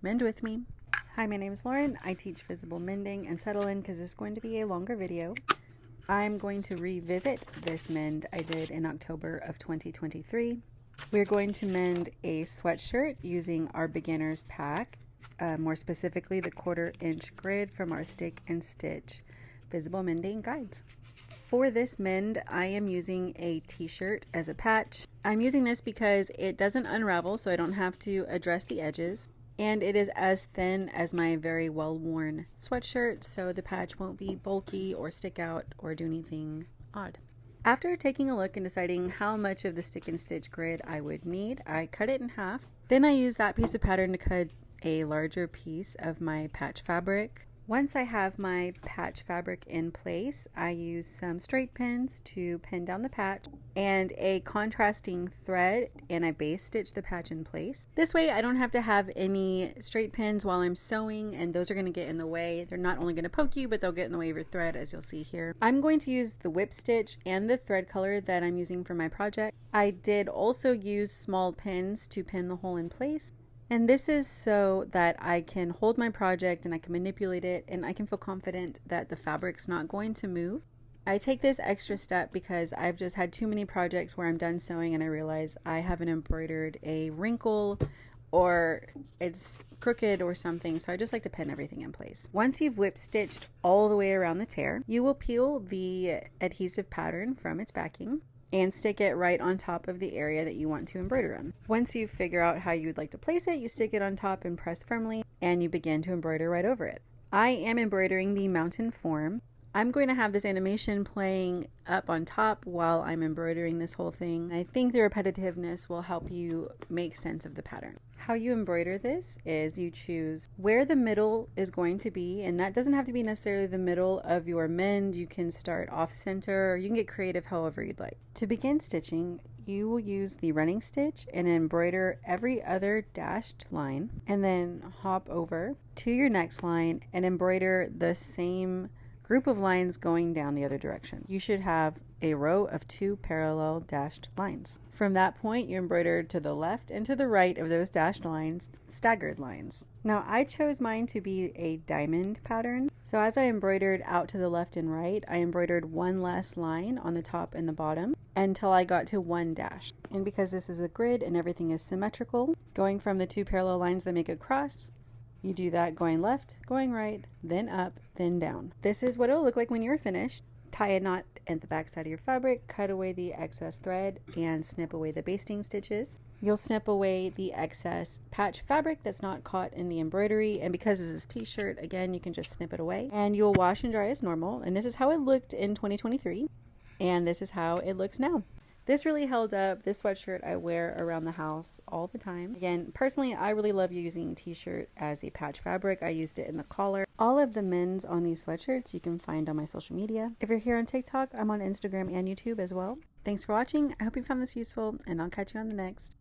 Mend with me. Hi, my name is Lauren. I teach visible mending, and settle in because this is going to be a longer video. I'm going to revisit this mend I did in October of 2023. We're going to mend a sweatshirt using our beginner's pack, more specifically the 1/4 inch grid from our Stick and Stitch visible mending guides. For this mend, I am using a t-shirt as a patch. I'm using this because it doesn't unravel, so I don't have to address the edges. And it is as thin as my very well-worn sweatshirt, so the patch won't be bulky or stick out or do anything odd. After taking a look and deciding how much of the Stick and Stitch grid I would need, I cut it in half. Then I used that piece of pattern to cut a larger piece of my patch fabric. Once I have my patch fabric in place, I use some straight pins to pin down the patch and a contrasting thread, and I base stitch the patch in place. This way I don't have to have any straight pins while I'm sewing, and those are going to get in the way. They're not only going to poke you, but they'll get in the way of your thread, as you'll see here. I'm going to use the whip stitch and the thread color that I'm using for my project. I did also use small pins to pin the hole in place. And this is so that I can hold my project and I can manipulate it and I can feel confident that the fabric's not going to move. I take this extra step because I've just had too many projects where I'm done sewing and I realize I haven't embroidered a wrinkle or it's crooked or something, so I just like to pin everything in place. Once you've whip stitched all the way around the tear, you will peel the adhesive pattern from its backing and stick it right on top of the area that you want to embroider on. Once you figure out how you'd like to place it, you stick it on top and press firmly, and you begin to embroider right over it. I am embroidering the mountain form. I'm going to have this animation playing up on top while I'm embroidering this whole thing. I think the repetitiveness will help you make sense of the pattern. How you embroider this is you choose where the middle is going to be, and that doesn't have to be necessarily the middle of your mend. You can start off center, or you can get creative however you'd like. To begin stitching, you will use the running stitch and embroider every other dashed line, and then hop over to your next line and embroider the same group of lines going down the other direction. You should have a row of 2 parallel dashed lines. From that point, you embroider to the left and to the right of those dashed lines, staggered lines. Now I chose mine to be a diamond pattern. So as I embroidered out to the left and right, I embroidered one less line on the top and the bottom until I got to 1 dash. And because this is a grid and everything is symmetrical, going from the 2 parallel lines that make a cross, you do that going left, going right, then up, then down. This is what it'll look like when you're finished. Tie a knot at the back side of your fabric, cut away the excess thread, and snip away the basting stitches. You'll snip away the excess patch fabric that's not caught in the embroidery, and because this is a t-shirt, again, you can just snip it away. And you'll wash and dry as normal, and this is how it looked in 2023, and this is how it looks now. This really held up. This sweatshirt I wear around the house all the time. Again, personally, I really love using t-shirt as a patch fabric. I used it in the collar. All of the mends on these sweatshirts you can find on my social media. If you're here on TikTok, I'm on Instagram and YouTube as well. Thanks for watching. I hope you found this useful, and I'll catch you on the next.